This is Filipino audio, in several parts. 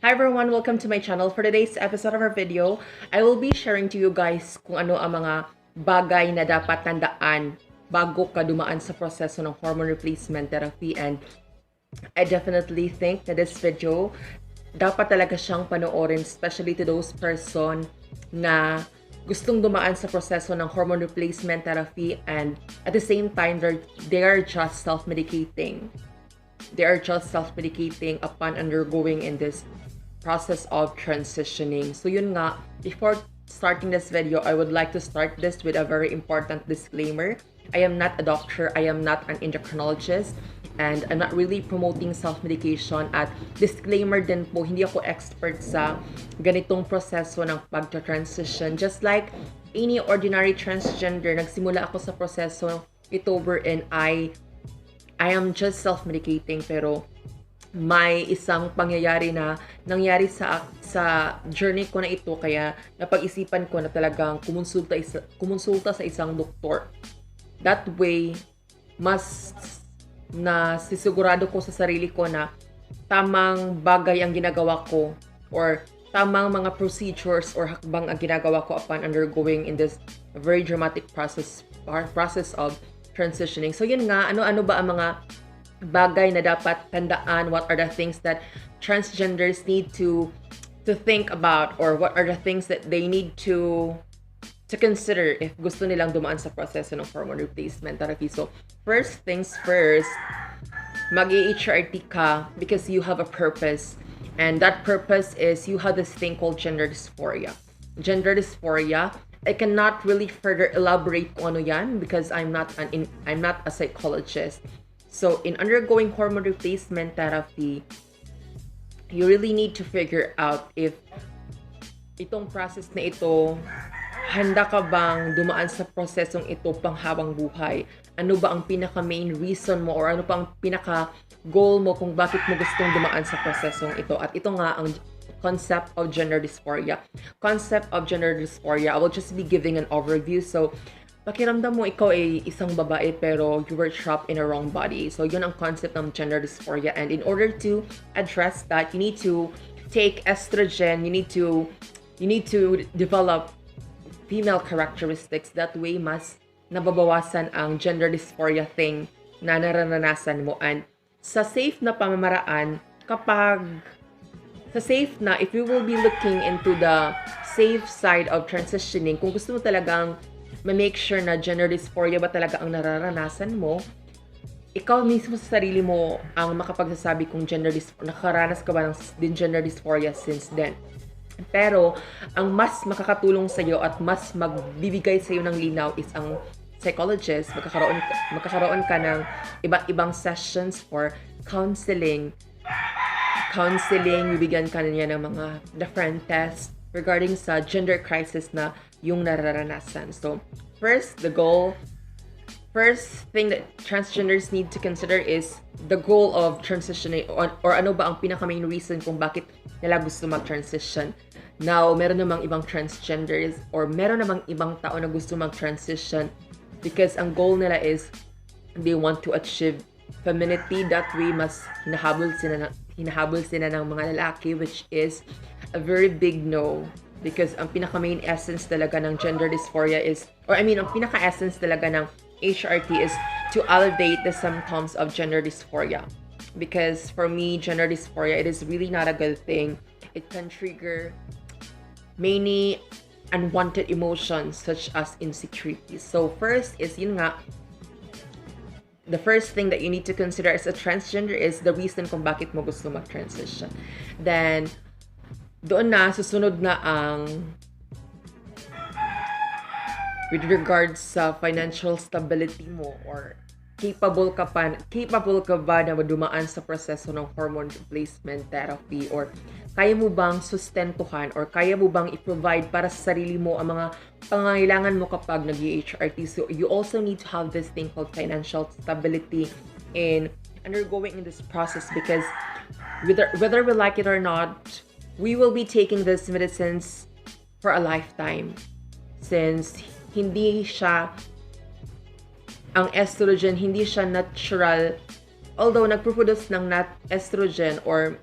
Hi everyone! Welcome to my channel. For today's episode of our video, I will be sharing to you guys kung ano ang mga bagay na dapat tandaan bago ka dumaan sa proseso ng hormone replacement therapy. And I definitely think that this video, dapat talaga siyang panoorin, especially to those person na gustong dumaan sa proseso ng hormone replacement therapy and at the same time, they are just self-medicating. They are just self-medicating upon undergoing in this process of transitioning. So yun nga, before starting this video, I would like to start this with a very important disclaimer. I am not a doctor, I am not an endocrinologist, and I'm not really promoting self-medication. At disclaimer din po, hindi ako expert sa ganitong proseso ng pagta-transition. Just like any ordinary transgender, nagsimula ako sa proseso ito wherein I am just self-medicating, pero may isang pangyayari na nangyari sa journey ko na ito, kaya napag-isipan ko na talagang kumonsulta sa isang doktor. That way, mas na sisigurado ko sa sarili ko na tamang bagay ang ginagawa ko or tamang mga procedures or hakbang ang ginagawa ko upon undergoing in this very dramatic process of transitioning. So yun nga, ano-ano ba ang mga bagay na dapat tandaan? What are the things that transgenders need to think about, or what are the things that they need to consider if gusto nilang dumaan sa proseso ng hormone replacement therapy? So first things first, mag-HRT ka because you have a purpose, and that purpose is you have this thing called gender dysphoria. Gender dysphoria, I cannot really further elaborate kung ano yan because I'm not a psychologist. So in undergoing hormone replacement therapy, you really need to figure out if itong process na ito, handa ka bang dumaan sa prosesong ito panghabang buhay? Ano ba ang pinaka-main reason mo or ano pa ang pinaka-goal mo kung bakit mo gustong dumaan sa prosesong ito? At ito nga ang concept of gender dysphoria. Concept of gender dysphoria, I will just be giving an overview. So pakiramdam mo ikaw ay isang babae pero you were trapped in a wrong body. So yun ang concept ng gender dysphoria. And in order to address that, you need to take estrogen, you need to develop female characteristics. That way, mas nababawasan ang gender dysphoria thing na naranasan mo. And sa safe na pamamaraan, if you will be looking into the safe side of transitioning, kung gusto mo talagang ma-make sure na gender dysphoria ba talaga ang nararanasan mo, ikaw mismo sa sarili mo ang makapagsasabi kung nakaranas ka ba ng gender dysphoria since then. Pero ang mas makakatulong sa iyo at mas magbibigay sa iyo ng linaw is ang psychologist. Magkakaroon ka ng iba't ibang sessions for counseling, bibigyan ka niya ng mga different tests regarding sa gender crisis na yung nararanasan. So first thing that transgenders need to consider is the goal of transitioning, or ano ba ang pinaka-main reason kung bakit nila gusto mag-transition. Now, meron namang ibang transgenders or meron namang ibang tao na gusto mag-transition because ang goal nila is they want to achieve femininity. That way, mas hinahabol sila ng mga lalaki, which is a very big no. Because ang pinaka-main essence talaga ng gender dysphoria is, ang pinaka-essence talaga ng HRT is to elevate the symptoms of gender dysphoria. Because for me, gender dysphoria, it is really not a good thing. It can trigger many unwanted emotions such as insecurity. So first is, yun nga, the first thing that you need to consider as a transgender is the reason kung bakit mo gusto mag-transition. Then, doon na, susunod na ang with regards sa financial stability mo, or capable ka ba na dumaan sa proseso ng hormone replacement therapy, or kaya mo bang sustentuhan or kaya mo bang i-provide para sa sarili mo ang mga pangangailangan mo kapag nag-HRT. So you also need to have this thing called financial stability in undergoing in this process, because whether we like it or not, we will be taking these medicines for a lifetime, since ang estrogen, hindi siya natural. Although nagproduce ng estrogen, or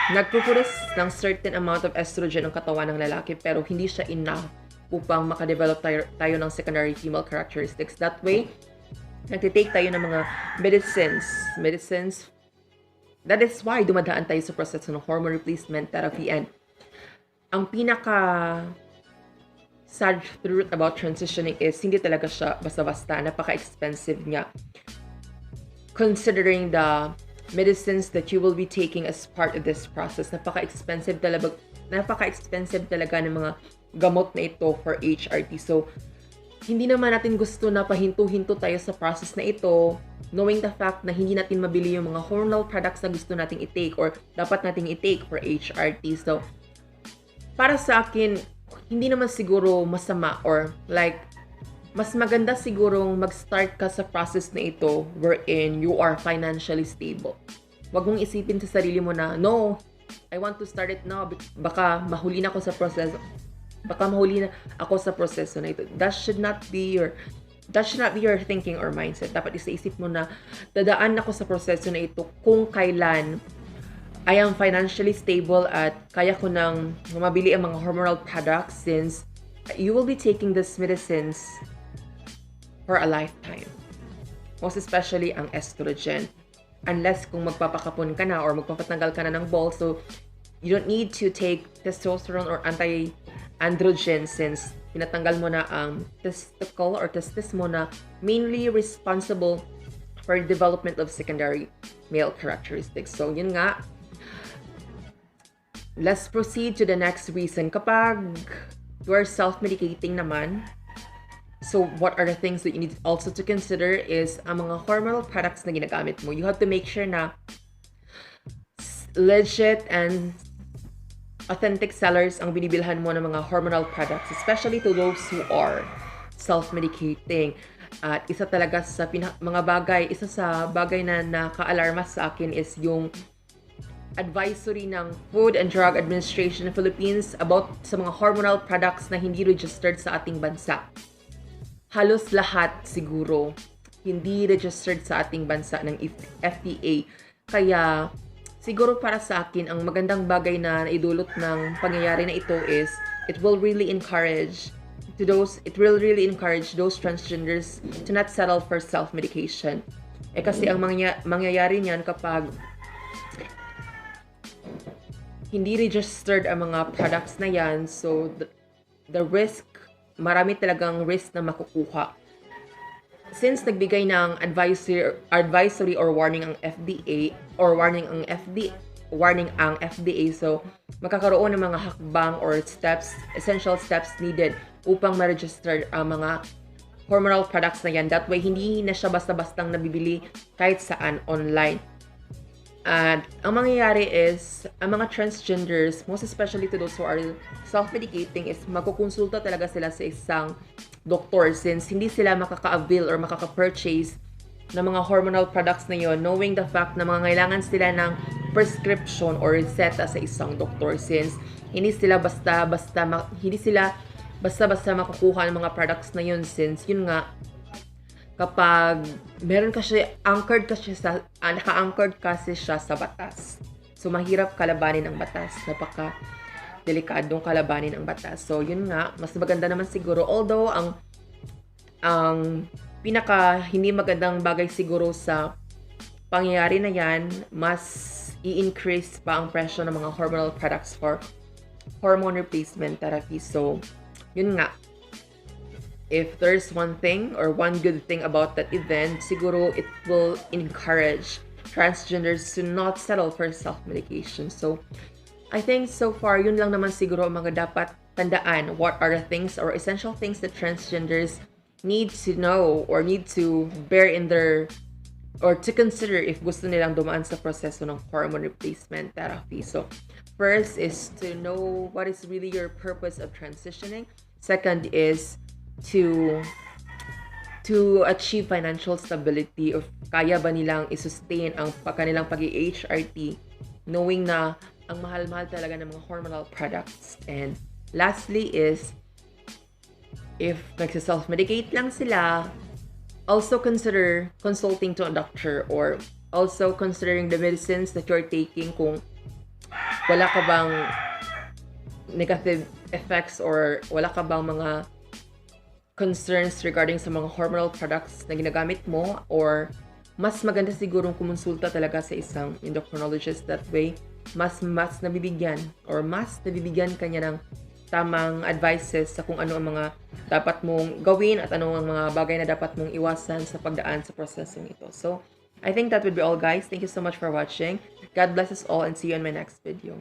nagpuproduce ng certain amount of estrogen ang katawan ng lalaki pero hindi siya enough upang makadevelop tayo ng secondary female characteristics. That way, nagtitake tayo ng mga medicines. That is why dumadaan tayo sa proseso ng hormone replacement therapy. And ang pinaka sad truth about transitioning is hindi talaga siya basta-basta. Napaka-expensive niya. Considering the medicines that you will be taking as part of this process, napaka-expensive talaga ng mga gamot na ito for HRT. So, hindi naman natin gusto na pahinto-hinto tayo sa process na ito, knowing the fact na hindi natin mabili yung mga hormonal products na gusto nating i-take or dapat nating i-take for HRT. So, para sa akin, hindi naman siguro masama or like, mas maganda sigurong mag-start ka sa process na ito wherein you are financially stable. Huwag mong isipin sa sarili mo na, no, I want to start it now. Baka mahuli na ako sa proseso na ito. That should not be your thinking or mindset. Dapat isaisip mo na dadaan ako sa proseso na ito kung kailan I am financially stable at kaya ko nang mabili ang mga hormonal products, since you will be taking these medicines for a lifetime. Most especially ang estrogen. Unless kung magpapakapon ka na or magpapatanggal ka na ng balls, so you don't need to take testosterone or anti-androgen, since pinatanggal mo na ang testicle or testis mo na mainly responsible for the development of secondary male characteristics. So yun nga. Let's proceed to the next reason. Kapag you are self-medicating naman, so what are the things that you need also to consider is ang mga hormonal products na ginagamit mo. You have to make sure na legit and authentic sellers ang binibilhan mo ng mga hormonal products, especially to those who are self-medicating. At isa sa bagay na nakaalarma sa akin is yung advisory ng Food and Drug Administration ng Philippines about sa mga hormonal products na hindi registered sa ating bansa. Halos lahat siguro hindi registered sa ating bansa ng FDA. Kaya siguro para sa akin, ang magandang bagay na naidulot ng pangyayari na ito is it will really encourage those transgenders to not settle for self-medication. Kasi ang mangyayari niyan kapag hindi registered ang mga products na yan, so the risk, marami talagang risk na makukuha. Since nagbigay ng advisory or warning ang FDA, so magkakaroon ng mga hakbang or essential steps needed upang ma-register ang mga hormonal products na yan. That way, hindi na siya basta-bastang nabibili kahit saan online. At ang mangyayari is, ang mga transgenders, most especially to those who are self-medicating, is magkukonsulta talaga sila sa isang doktor, since hindi sila makaka-avail or makaka-purchase ng mga hormonal products na yon, knowing the fact na kailangan sila ng prescription or reseta sa isang doktor, since hindi sila basta-basta makukuha ng mga products na yon, since yun nga, kapag naka-anchored kasi siya sa batas. So, mahirap kalabanin ang batas. Napaka-delikadong kalabanin ang batas. So, yun nga, mas maganda naman siguro. Although, ang pinaka hindi magandang bagay siguro sa pangyayari na yan, mas i-increase pa ang presyo ng mga hormonal products for hormone replacement therapy. So, yun nga. If there's one thing or one good thing about that event, siguro it will encourage transgenders to not settle for self-medication. So, I think so far, yun lang naman siguro ang mga dapat tandaan. What are the things or essential things that transgenders need to know or need to bear in their, or to consider if gusto nilang dumaan sa proseso ng hormone replacement therapy. So, first is to know what is really your purpose of transitioning. Second is to achieve financial stability, or kaya ba nilang i-sustain ang kanilang pag-HRT, knowing na ang mahal-mahal talaga ng mga hormonal products. And lastly is, if nagsa-self-medicate lang sila, also consider consulting to a doctor or also considering the medicines that you're taking kung wala ka bang negative effects or wala ka bang mga concerns regarding sa mga hormonal products na ginagamit mo, or mas maganda sigurong kumonsulta talaga sa isang endocrinologist. That way, mas nabibigyan ka niya ng tamang advices sa kung ano ang mga dapat mong gawin at ano ang mga bagay na dapat mong iwasan sa pagdaan sa prosesong ito. So, I think that would be all, guys. Thank you so much for watching. God bless us all and see you in my next video.